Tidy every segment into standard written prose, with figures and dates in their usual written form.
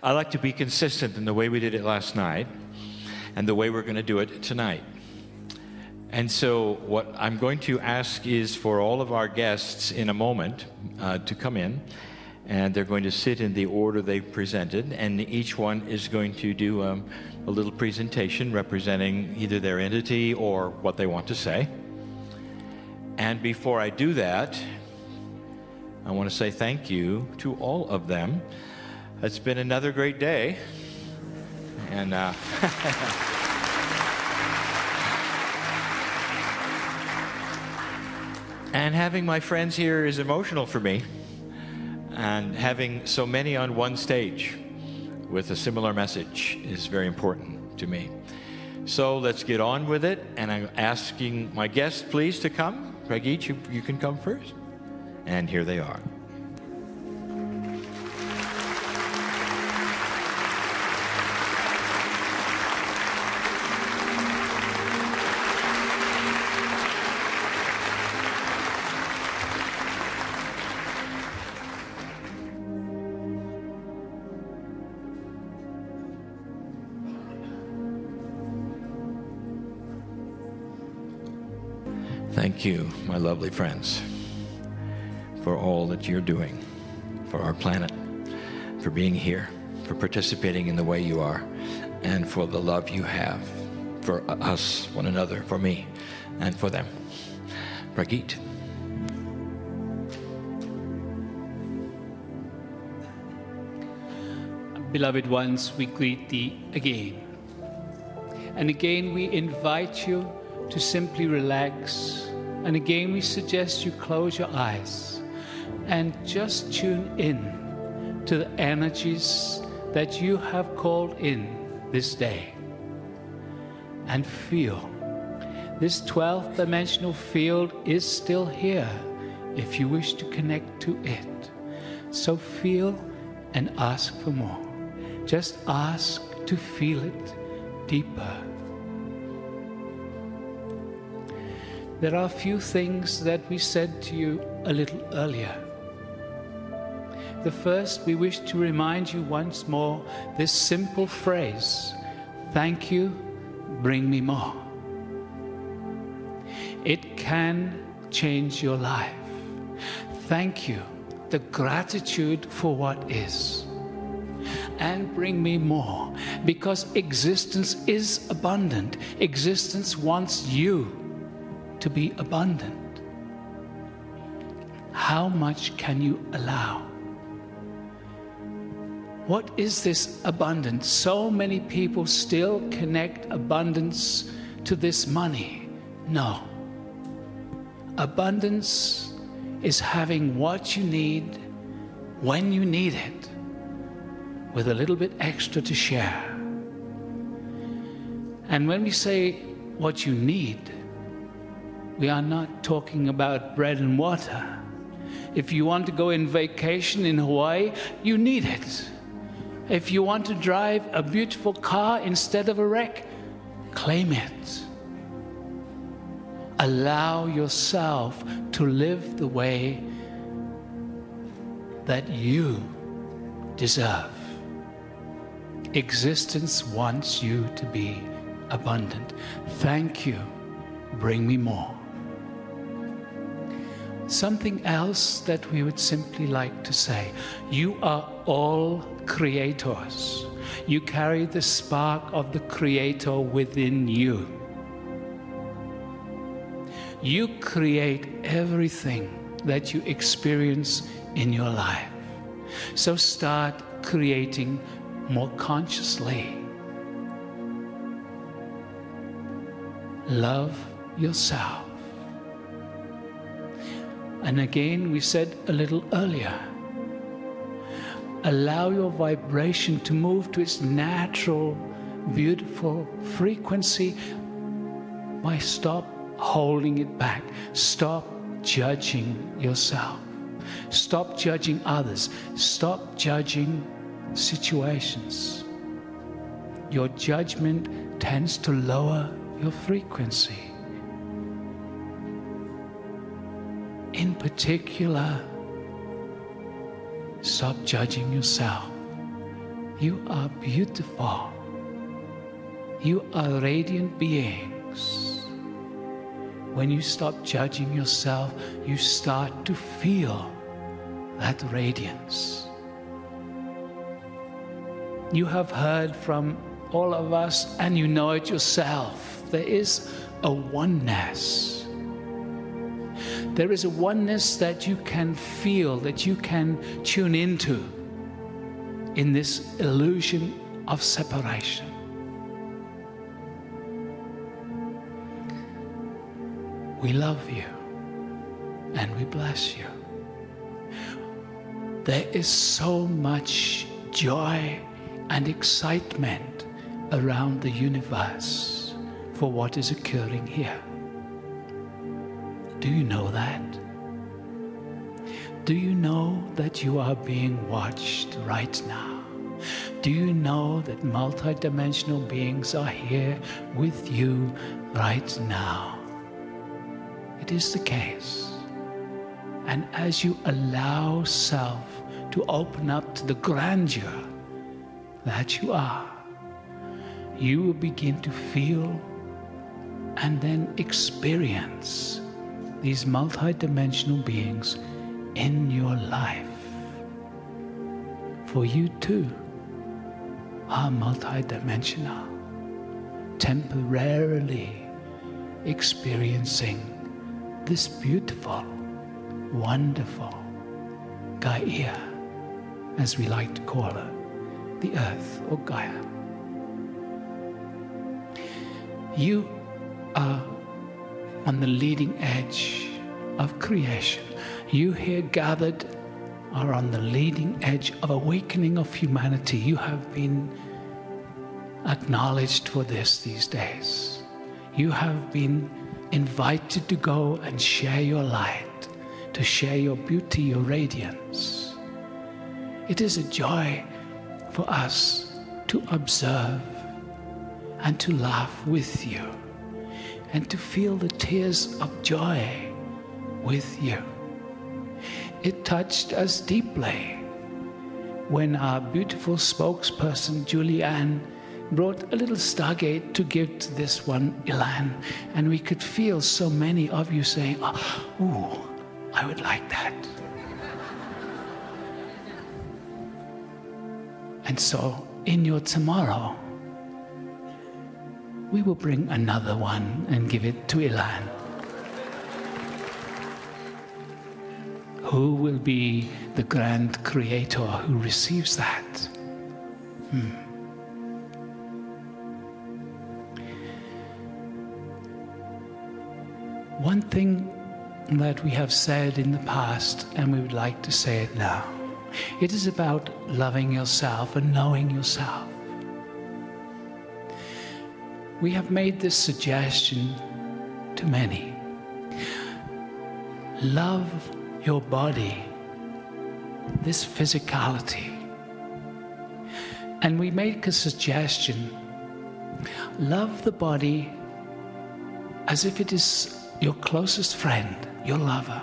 I like to be consistent in the way we did it last night and the way we're going to do it tonight. And so what I'm going to ask is for all of our guests in a moment to come in, and they're going to sit in the order they presented, and each one is going to do a little presentation representing either their entity or what they want to say. And before I do that, I want to say thank you to all of them. It's been another great day, and and having my friends here is emotional for me, and having so many on one stage with a similar message is very important to me. So let's get on with it, and I'm asking my guests please to come. Kryon, you can come first. And here they are. Thank you, my lovely friends, for all that you're doing for our planet, for being here, for participating in the way you are, and for the love you have for us, one another, for me, and for them. Kryon. Beloved ones, we greet thee again. And again we invite you to simply relax. And again we suggest you close your eyes and just tune in to the energies that you have called in this day. And feel this 12th dimensional field is still here if you wish to connect to it. So feel and ask for more. Just ask to feel it deeper. There are a few things that we said to you a little earlier. The first, we wish to remind you once more this simple phrase, thank you, bring me more. It can change your life. Thank you, the gratitude for what is. And bring me more, because existence is abundant. Existence wants you to be abundant. How much can you allow? What is this abundance? So many people still connect abundance to this money. No. Abundance is having what you need when you need it, with a little bit extra to share. And when we say what you need, we are not talking about bread and water. If you want to go on vacation in Hawaii, you need it. If you want to drive a beautiful car instead of a wreck, claim it. Allow yourself to live the way that you deserve. Existence wants you to be abundant. Thank you. Bring me more. Something else that we would simply like to say. You are all creators. You carry the spark of the Creator within you. You create everything that you experience in your life. So start creating more consciously. Love yourself. And again, we said a little earlier, allow your vibration to move to its natural, beautiful frequency by stop holding it back. Stop judging yourself. Stop judging others. Stop judging situations. Your judgment tends to lower your frequency. In particular, stop judging yourself. You are beautiful. You are radiant beings. When you stop judging yourself, you start to feel that radiance. You have heard from all of us, and you know it yourself. There is a oneness. There is a oneness that you can feel, that you can tune into in this illusion of separation. We love you and we bless you. There is so much joy and excitement around the universe for what is occurring here. Do you know that? Do you know that you are being watched right now? Do you know that multidimensional beings are here with you right now? It is the case. And as you allow self to open up to the grandeur that you are, you will begin to feel and then experience these multidimensional beings in your life. For you too are multidimensional, temporarily experiencing this beautiful, wonderful Gaia, as we like to call her, the earth or Gaia. You are on the leading edge of creation. You here gathered are on the leading edge of awakening of humanity. You have been acknowledged for this these days. You have been invited to go and share your light, to share your beauty, your radiance. It is a joy for us to observe and to laugh with you and to feel the tears of joy with you. It touched us deeply when our beautiful spokesperson, Julianne, brought a little stargate to give to this one, Ilan, and we could feel so many of you saying, oh, ooh, I would like that. And so, in your tomorrow, we will bring another one and give it to Ilan. Who will be the grand creator who receives that? One thing that we have said in the past, and we would like to say it now, it is about loving yourself and knowing yourself. We have made this suggestion to many. Love your body, this physicality. And we make a suggestion. Love the body as if it is your closest friend, your lover.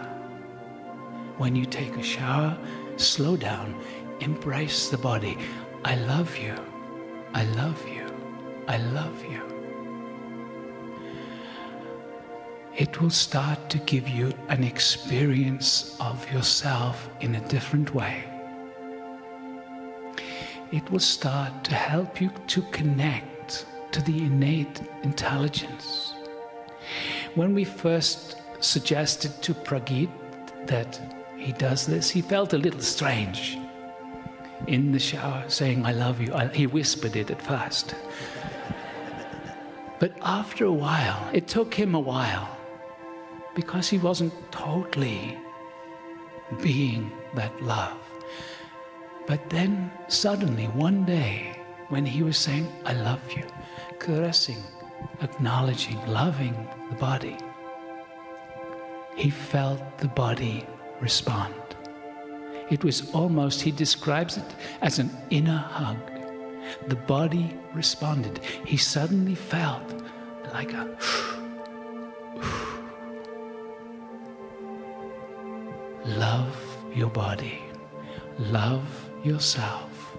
When you take a shower, slow down, embrace the body. I love you, I love you, I love you. It will start to give you an experience of yourself in a different way. It will start to help you to connect to the innate intelligence. When we first suggested to Pragit that he does this, he felt a little strange in the shower saying, I love you. He whispered it at first. But after a while, it took him a while, because he wasn't totally being that love. But then suddenly one day when he was saying, I love you, caressing, acknowledging, loving the body, he felt the body respond. It was almost, he describes it as an inner hug. The body responded. He suddenly felt like a love your body, love yourself,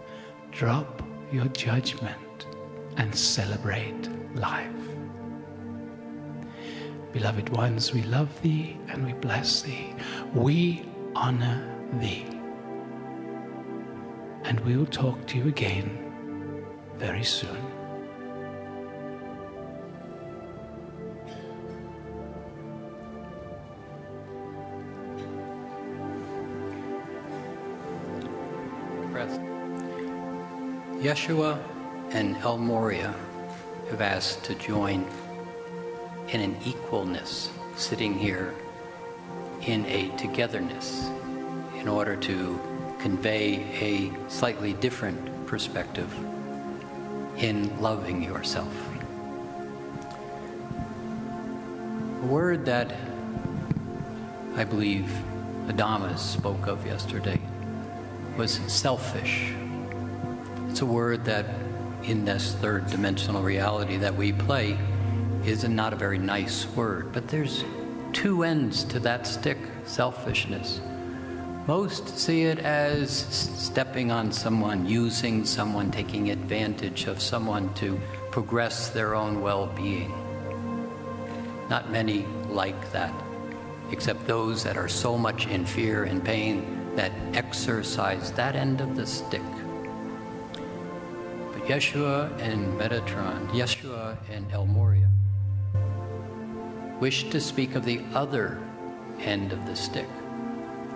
drop your judgment and celebrate life. Beloved ones, we love thee and we bless thee. We honor thee. And we will talk to you again very soon. Yeshua and El Moria have asked to join in an equalness, sitting here in a togetherness, in order to convey a slightly different perspective in loving yourself. A word that I believe Adamas spoke of yesterday was selfish. It's a word that in this third dimensional reality that we play is not a very nice word, but there's two ends to that stick, selfishness. Most see it as stepping on someone, using someone, taking advantage of someone to progress their own well-being. Not many like that, except those that are so much in fear and pain that exercise that end of the stick. But Yeshua and Metatron, Yeshua and El Moria, wish to speak of the other end of the stick,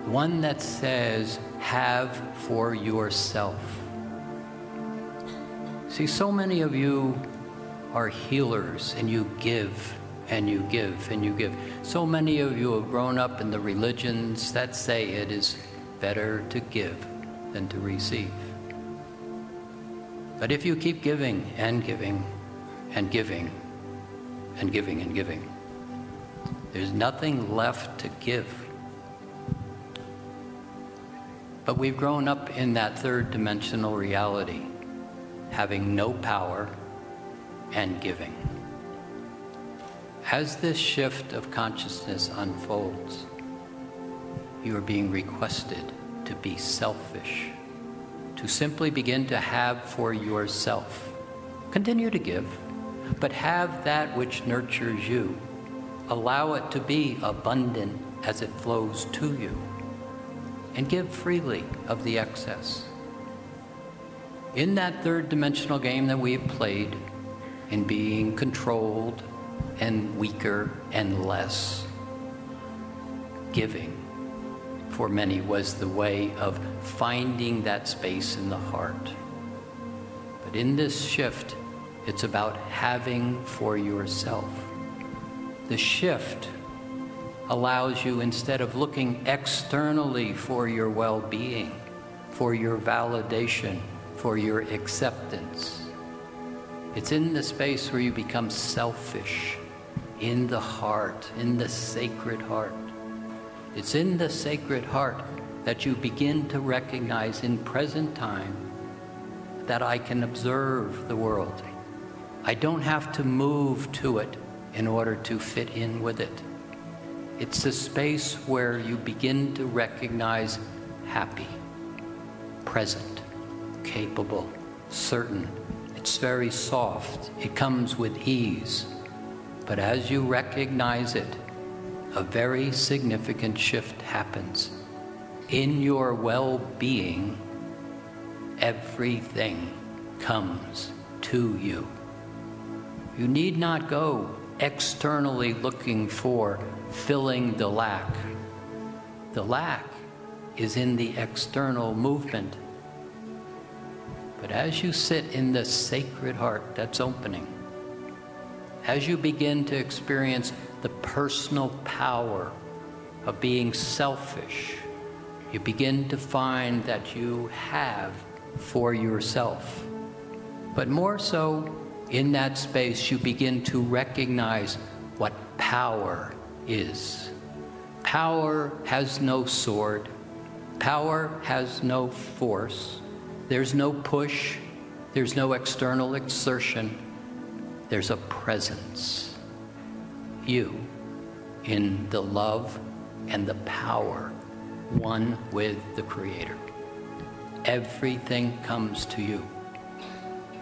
one that says, have for yourself. See, so many of you are healers, and you give, and you give, and you give. So many of you have grown up in the religions that say it is better to give than to receive. But if you keep giving and giving and giving and giving and giving, there's nothing left to give. But we've grown up in that third dimensional reality, having no power and giving. As this shift of consciousness unfolds, you are being requested to be selfish, to simply begin to have for yourself. Continue to give, but have that which nurtures you. Allow it to be abundant as it flows to you, and give freely of the excess. In that third dimensional game that we've played, in being controlled and weaker and less, giving for many was the way of finding that space in the heart. But in this shift, it's about having for yourself. The shift allows you, instead of looking externally for your well-being, for your validation, for your acceptance, it's in the space where you become selfish, in the heart, in the sacred heart. It's in the sacred heart that you begin to recognize in present time that I can observe the world. I don't have to move to it in order to fit in with it. It's the space where you begin to recognize happy, present, capable, certain. It's very soft. It comes with ease. But as you recognize it, a very significant shift happens. In your well-being, everything comes to you. You need not go externally looking for filling the lack. The lack is in the external movement. But as you sit in the sacred heart that's opening, as you begin to experience the personal power of being selfish, you begin to find that you have for yourself. But more so, in that space, you begin to recognize what power is. Power has no sword. Power has no force. There's no push. There's no external exertion. There's a presence. You, in the love and the power, one with the Creator. Everything comes to you.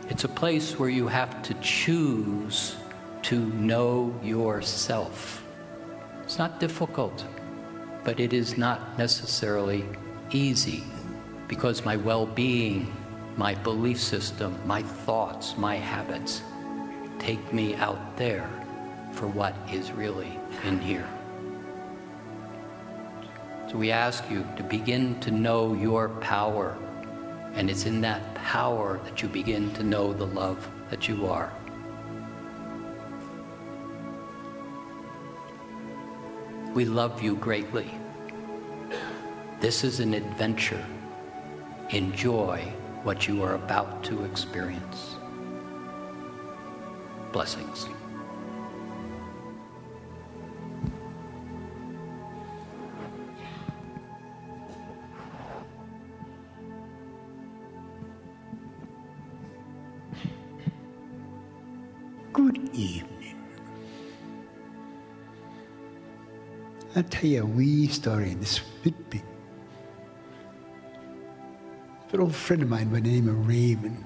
It's a place where you have to choose to know yourself. It's not difficult, but it is not necessarily easy, because my well-being, my belief system, my thoughts, my habits take me out there for what is really in here. So we ask you to begin to know your power, and it's in that power that you begin to know the love that you are. We love you greatly. This is an adventure. Enjoy what you are about to experience. Blessings. Good evening. I'll tell you a wee story, and this bit big. An old friend of mine by the name of Raven.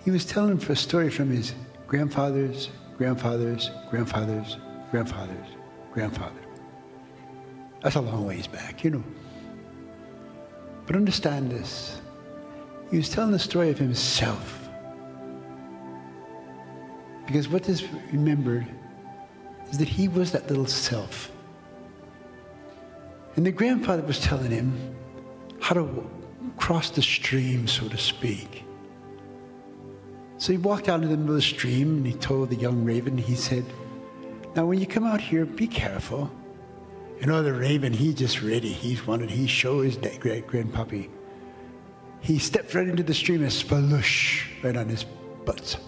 He was telling for a story from his grandfather's grandfather's grandfather's grandfather's grandfather. That's a long ways back, you know. But understand this. He was telling the story of himself. Because what is remembered is that he was that little self. And the grandfather was telling him how to cross the stream, so to speak. So he walked out into the middle of the stream and he told the young raven, he said, now when you come out here, be careful. You know, the raven, he's just ready. He showed his grandpappy. He stepped right into the stream and sploosh right on his butt.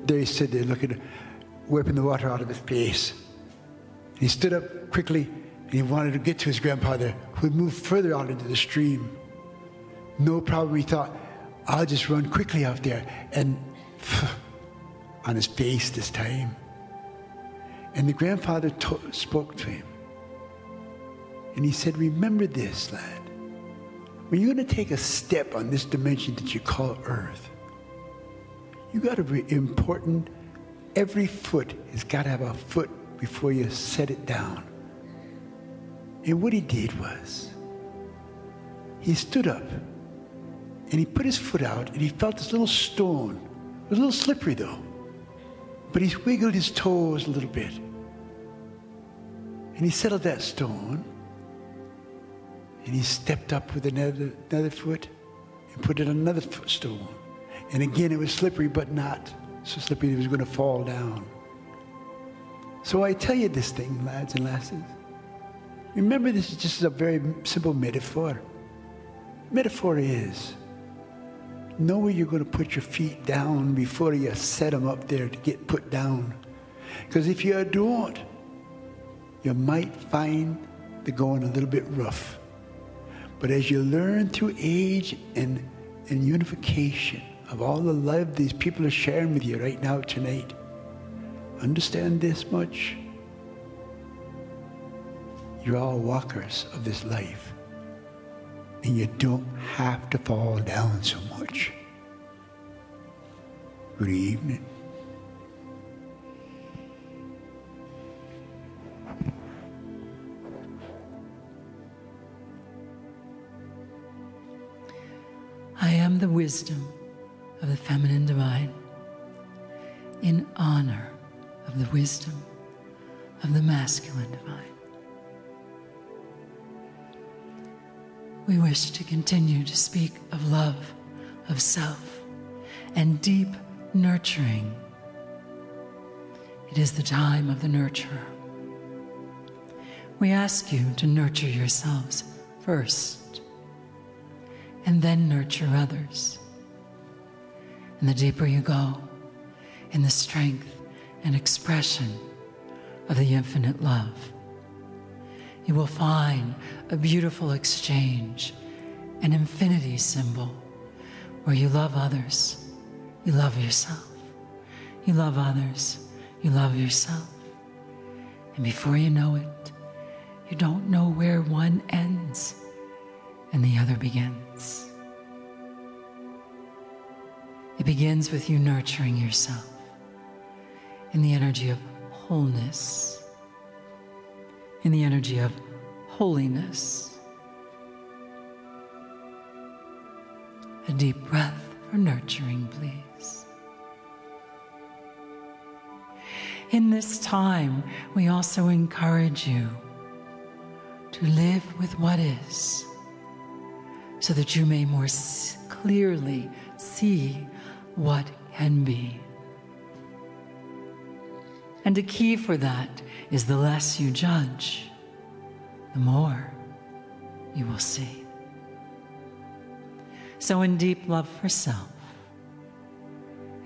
There he stood there looking, wiping the water out of his face. He stood up quickly and he wanted to get to his grandfather, who had moved further out into the stream. No problem, he thought, I'll just run quickly out there, and on his face this time. And the grandfather spoke to him. And he said, remember this, lad. When you're going to take a step on this dimension that you call Earth, you got to be important. Every foot has got to have a foot before you set it down. And what he did was, he stood up and he put his foot out and he felt this little stone. It was a little slippery though, but he wiggled his toes a little bit. And he settled that stone and he stepped up with another foot and put in another stone. And again, it was slippery, but not so slippery that he was going to fall down. So I tell you this thing, lads and lasses. Remember, this is just a very simple metaphor. Metaphor is, know where you're going to put your feet down before you set them up there to get put down. Because if you don't, you might find the going a little bit rough. But as you learn through age and unification of all the love these people are sharing with you right now tonight, understand this much. You're all walkers of this life. And you don't have to fall down so much. Good evening. I am the wisdom of the feminine divine, in honor of the wisdom of the masculine divine. We wish to continue to speak of love, of self, and deep nurturing. It is the time of the nurturer. We ask you to nurture yourselves first, and then nurture others. And the deeper you go in the strength and expression of the infinite love, you will find a beautiful exchange, an infinity symbol, where you love others, you love yourself. You love others, you love yourself. And before you know it, you don't know where one ends and the other begins. It begins with you nurturing yourself in the energy of wholeness, in the energy of holiness. A deep breath for nurturing, please. In this time, we also encourage you to live with what is, so that you may more clearly see what can be. And the key for that is the less you judge, the more you will see. So in deep love for self,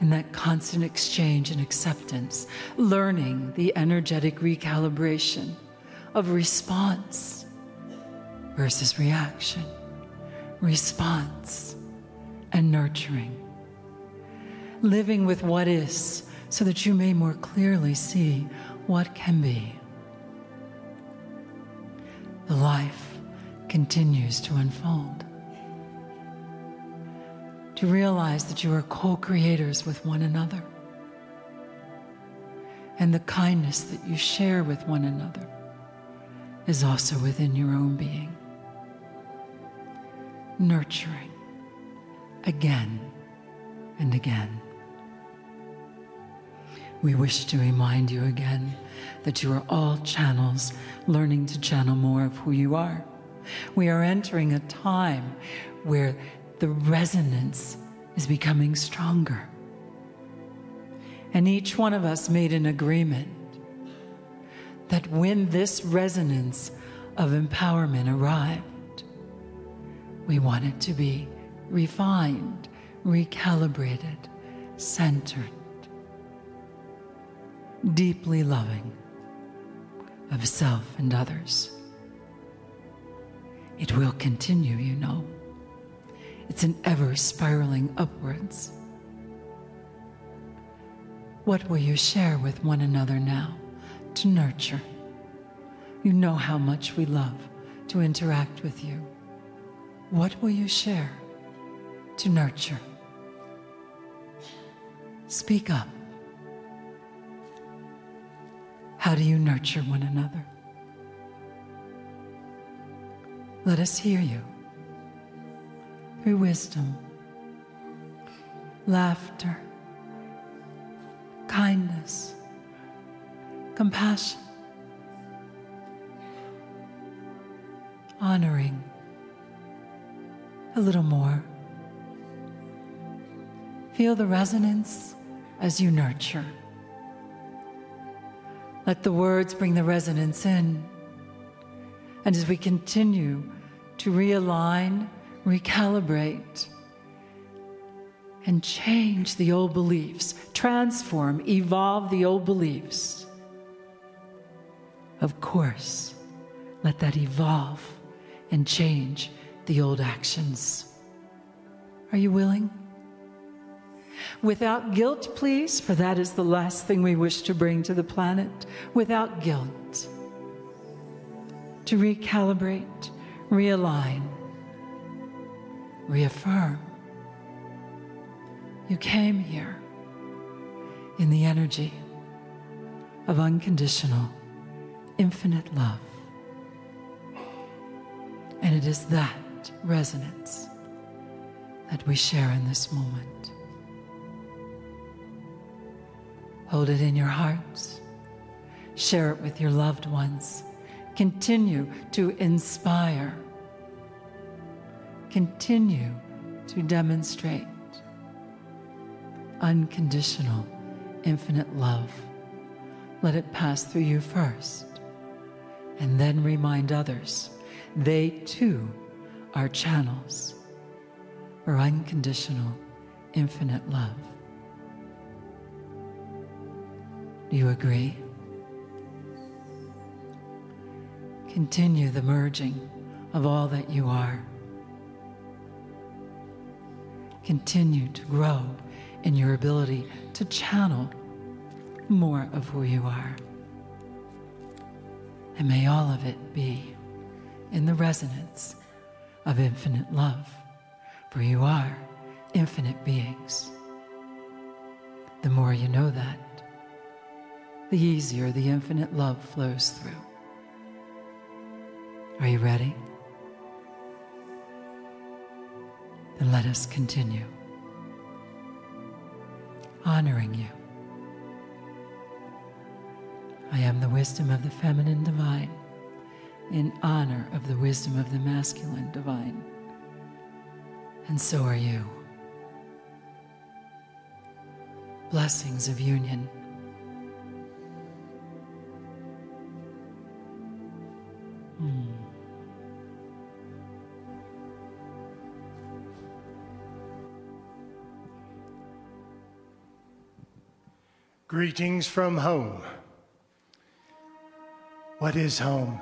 in that constant exchange and acceptance, learning the energetic recalibration of response versus reaction, response and nurturing, living with what is so that you may more clearly see what can be. The life continues to unfold. To realize that you are co-creators with one another, and the kindness that you share with one another is also within your own being. Nurturing again and again. We wish to remind you again that you are all channels learning to channel more of who you are. We are entering a time where the resonance is becoming stronger. And each one of us made an agreement that when this resonance of empowerment arrived, we want it to be refined, recalibrated, centered, deeply loving of self and others. It will continue, you know. It's an ever spiraling upwards. What will you share with one another now to nurture? You know how much we love to interact with you. What will you share to nurture? Speak up. How do you nurture one another? Let us hear you. Through wisdom, laughter, kindness, compassion, honoring, a little more. Feel the resonance as you nurture. Let the words bring the resonance in. And as we continue to realign, recalibrate, and change the old beliefs, transform, evolve the old beliefs, of course, let that evolve and change the old actions. Are you willing? Without guilt, please, for that is the last thing we wish to bring to the planet. Without guilt. To recalibrate, realign, reaffirm. You came here in the energy of unconditional, infinite love. And it is that resonance that we share in this moment. Hold it in your hearts. Share it with your loved ones. Continue to inspire. Continue to demonstrate unconditional, infinite love. Let it pass through you first, and then remind others they too are channels for unconditional, infinite love. Do you agree? Continue the merging of all that you are. Continue to grow in your ability to channel more of who you are. And may all of it be in the resonance of infinite love, for you are infinite beings. The more you know that, the easier the infinite love flows through. Are you ready? Then let us continue honoring you. I am the wisdom of the feminine divine, in honor of the wisdom of the masculine divine. And so are you. Blessings of union. Greetings from home. What is home?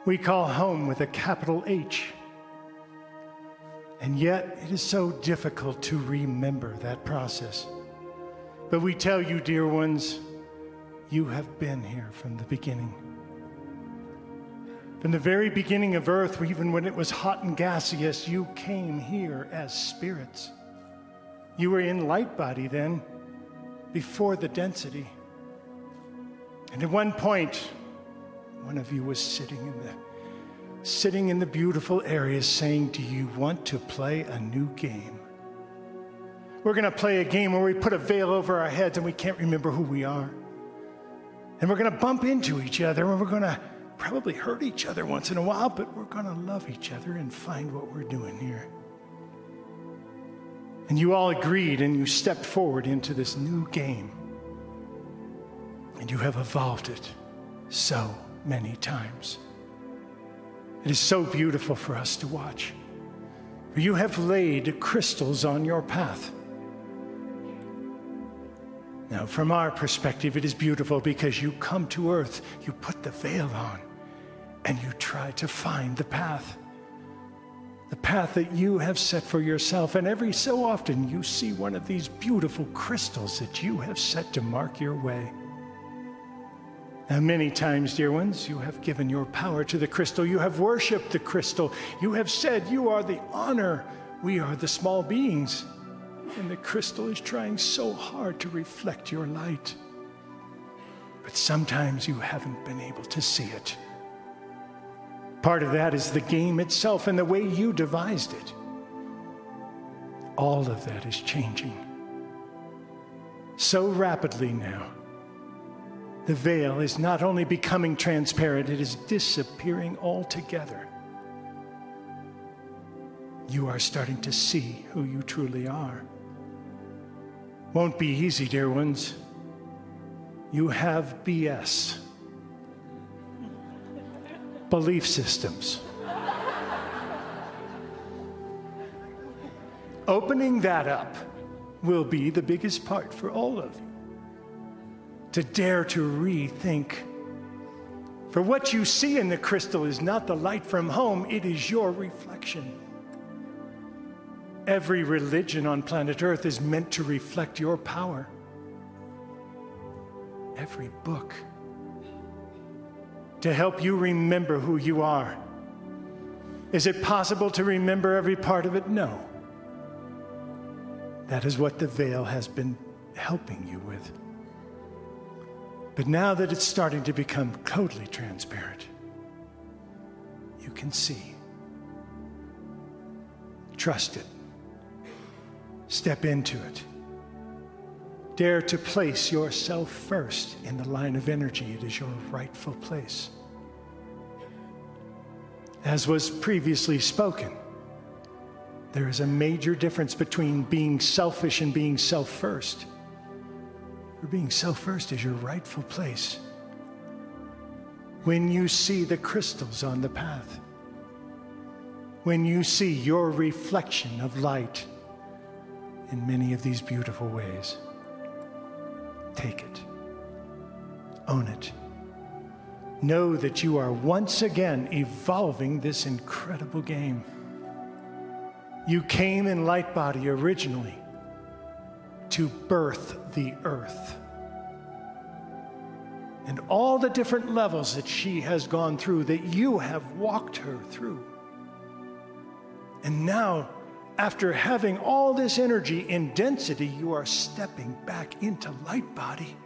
We call home with a capital H. And yet it is so difficult to remember that process. But we tell you, dear ones, you have been here from the beginning. From the very beginning of Earth, even when it was hot and gaseous, you came here as spirits. You were in light body then, before the density. And at one point, one of you was sitting in the beautiful areas saying, do you want to play a new game? We're going to play a game where we put a veil over our heads and we can't remember who we are. And we're going to bump into each other and we're going to probably hurt each other once in a while, but we're going to love each other and find what we're doing here. And you all agreed and you stepped forward into this new game. And you have evolved it so many times. It is so beautiful for us to watch. For you have laid crystals on your path. Now, from our perspective, it is beautiful because you come to earth, you put the veil on, and you try to find the path that you have set for yourself. And every so often, you see one of these beautiful crystals that you have set to mark your way. Now, many times, dear ones, you have given your power to the crystal. You have worshiped the crystal. You have said, you are the honor. We are the small beings. And the crystal is trying so hard to reflect your light. But sometimes you haven't been able to see it. Part of that is the game itself and the way you devised it. All of that is changing so rapidly now. The veil is not only becoming transparent, it is disappearing altogether. You are starting to see who you truly are. Won't be easy, dear ones. You have BS. Belief systems. Opening that up will be the biggest part for all of you. To dare to rethink. For what you see in the crystal is not the light from home, it is your reflection. Every religion on planet Earth is meant to reflect your power. Every book. To help you remember who you are. Is it possible to remember every part of it? No. That is what the veil has been helping you with. But now that it's starting to become totally transparent, you can see. Trust it. Step into it. Dare to place yourself first in the line of energy. It is your rightful place. As was previously spoken, there is a major difference between being selfish and being self-first. For being self-first is your rightful place. When you see the crystals on the path, when you see your reflection of light in many of these beautiful ways, take it. Own it. Know that you are once again evolving this incredible game. You came in light body originally to birth the earth. And all the different levels that she has gone through, that you have walked her through. And now, after having all this energy in density, you are stepping back into light body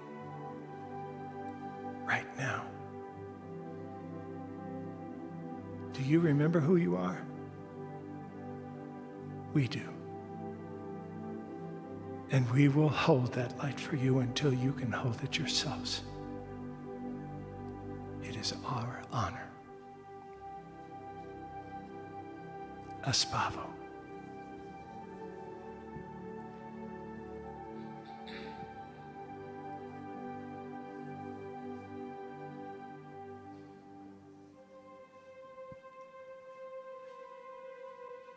right now. Do you remember who you are? We do. And we will hold that light for you until you can hold it yourselves. It is our honor. Aspavo.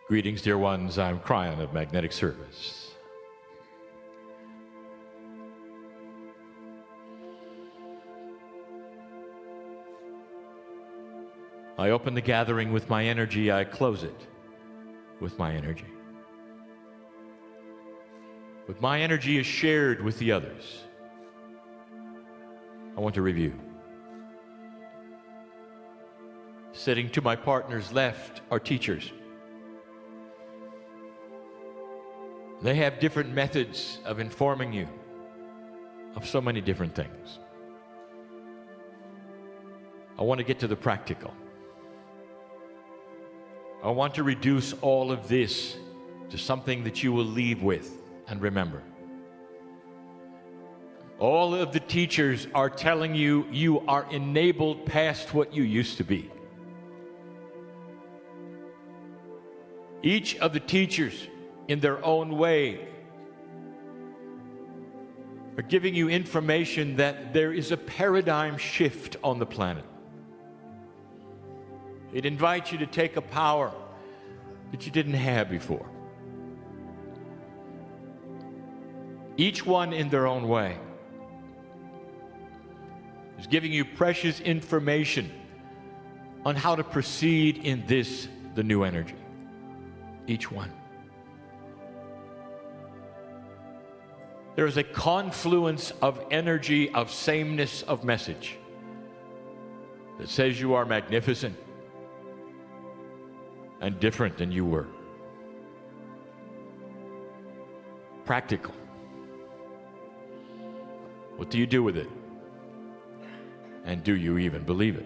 Greetings, dear ones. I'm Kryon of Magnetic Service. I open the gathering with my energy. I close it with my energy. But my energy is shared with the others. I want to review. Sitting to my partner's left are teachers. They have different methods of informing you of so many different things. I want to get to the practical. I want to reduce all of this to something that you will leave with and remember. All of the teachers are telling you you are enabled past what you used to be. Each of the teachers in their own way are giving you information that there is a paradigm shift on the planet. It invites you to take a power that you didn't have before. Each one in their own way is giving you precious information on how to proceed in this, the new energy. Each one. There is a confluence of energy, of sameness of message that says you are magnificent and different than you were. Practical. What do you do with it? And do you even believe it?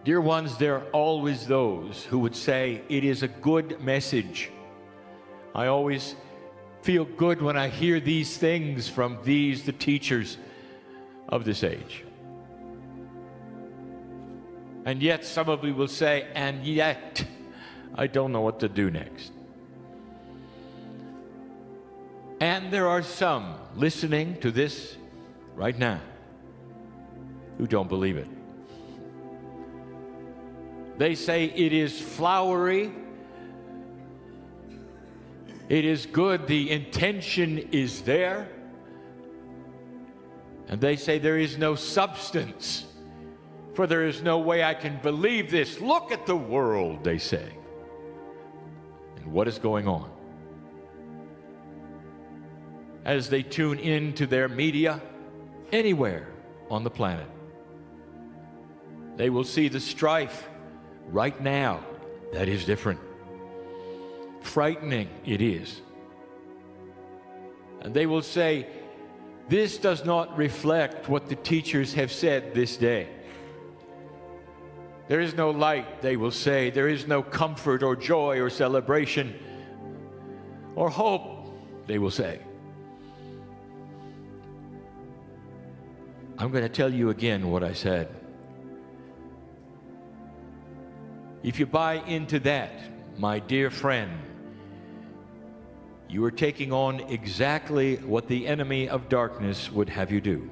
Dear ones, there are always those who would say it is a good message. I always feel good when I hear these things from the teachers of this age. And yet some of you will say, and yet I don't know what to do next. And there are some listening to this right now who don't believe it. They say it is flowery. It is good. The intention is there. And they say there is no substance, for there is no way I can believe this. Look at the world, they say. And what is going on? As they tune into their media anywhere on the planet, they will see the strife right now that is different. Frightening it is. And they will say, this does not reflect what the teachers have said this day. There is no light, they will say. There is no comfort or joy or celebration or hope, they will say. I'm going to tell you again what I said. If you buy into that, my dear friend, you are taking on exactly what the enemy of darkness would have you do.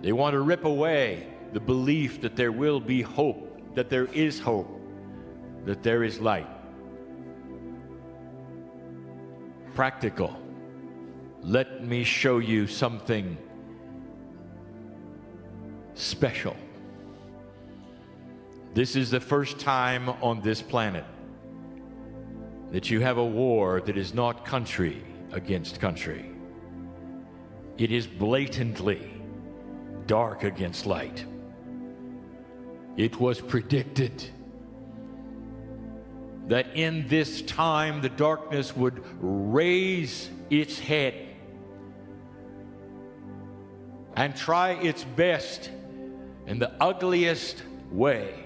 They want to rip away the belief that there will be hope, that there is hope, that there is light. Practical. Let me show you something special. This is the first time on this planet that you have a war that is not country against country. It is blatantly dark against light. It was predicted that in this time the darkness would raise its head and try its best in the ugliest way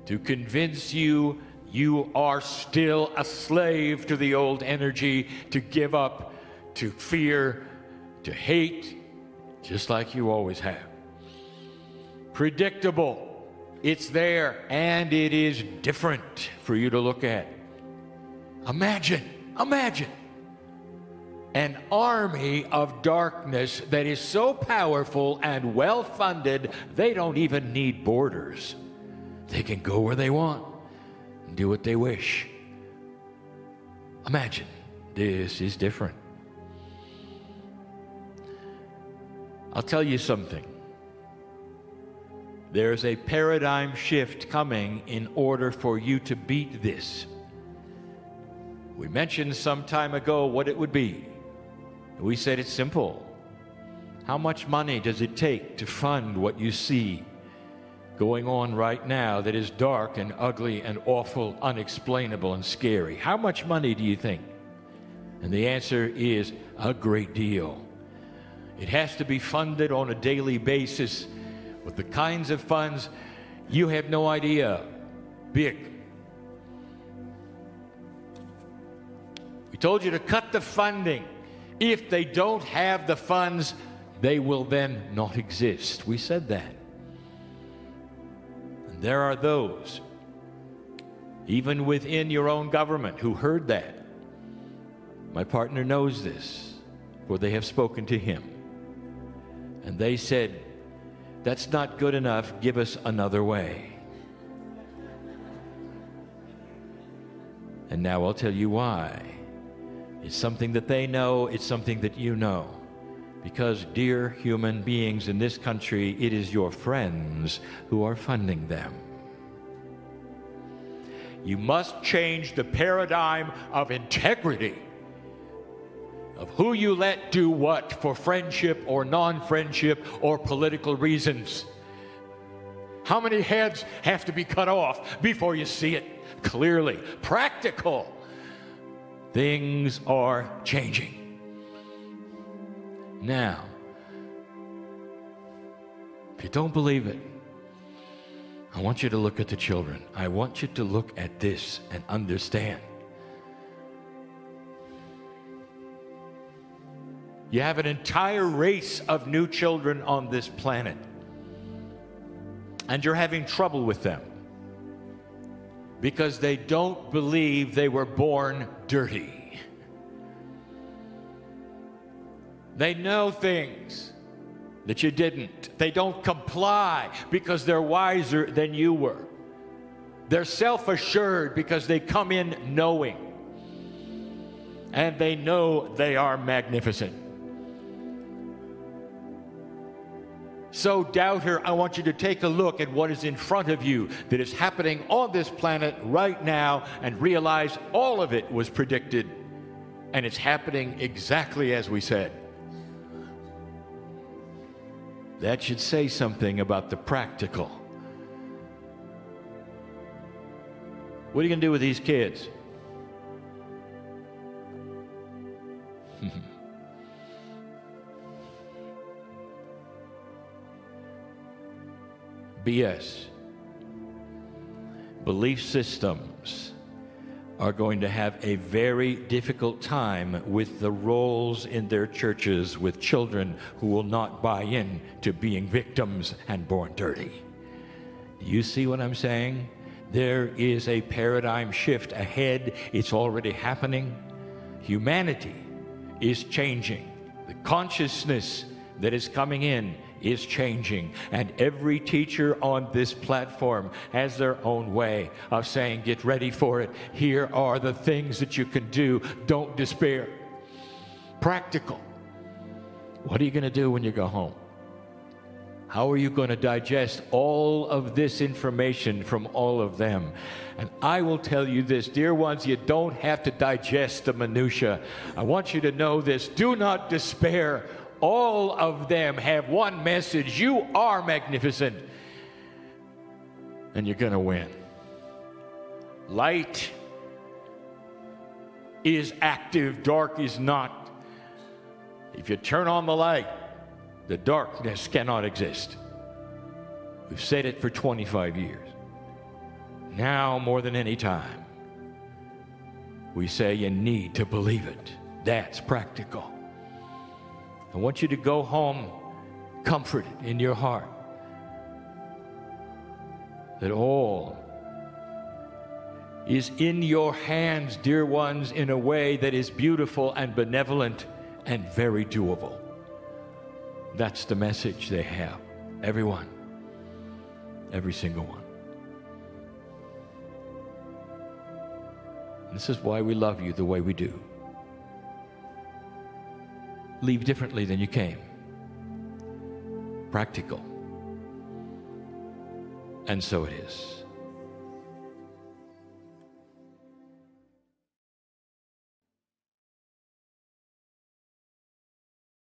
to convince you you are still a slave to the old energy, to give up, to fear, to hate, just like you always have. Predictable. It's there, and it is different for you to look at. Imagine an army of darkness that is so powerful and well-funded, they don't even need borders. They can go where they want and do what they wish. Imagine, this is different. I'll tell you something. There's a paradigm shift coming in order for you to beat this. We mentioned some time ago what it would be. We said it's simple. How much money does it take to fund what you see going on right now that is dark and ugly and awful, unexplainable and scary? How much money do you think? And the answer is a great deal. It has to be funded on a daily basis with the kinds of funds you have no idea. Big. We told you to cut the funding. If they don't have the funds, they will then not exist. We said that. And there are those, even within your own government, who heard that. My partner knows this, for they have spoken to him. And they said, "That's not good enough. Give us another way." And now I'll tell you why. It's something that they know. It's something that you know. Because, dear human beings in this country, it is your friends who are funding them. You must change the paradigm of integrity, of who you let do what for friendship or non-friendship or political reasons. How many heads have to be cut off before you see it clearly? Practical. Things are changing. Now, if you don't believe it, I want you to look at the children. I want you to look at this and understand. You have an entire race of new children on this planet, and you're having trouble with them because they don't believe they were born dirty. They know things that you didn't. They don't comply because they're wiser than you were. They're self-assured because they come in knowing, and they know they are magnificent. So, doubter, I want you to take a look at what is in front of you that is happening on this planet right now and realize all of it was predicted, and it's happening exactly as we said. That should say something about the practical. What are you going to do with these kids? BS. Belief systems are going to have a very difficult time with the roles in their churches with children who will not buy in to being victims and born dirty. Do you see what I'm saying? There is a paradigm shift ahead. It's already happening. Humanity is changing. The consciousness that is coming in is changing, and every teacher on this platform has their own way of saying, get ready for it. Here are the things that you can do. Don't despair. Practical. What are you going to do when you go home? How are you going to digest all of this information from all of them? And I will tell you this, dear ones, you don't have to digest the minutia. I want you to know this. Do not despair. All of them have one message. You are magnificent. and you're going to win. Light is active, dark is not. If you turn on the light, the darkness cannot exist. We've said it for 25 years. Now, more than any time, we say you need to believe it. That's practical. I want you to go home comforted in your heart that all is in your hands, dear ones, in a way that is beautiful and benevolent and very doable. That's the message they have. Everyone. Every single one. And this is why we love you the way we do. Leave differently than you came. Practical. And so it is.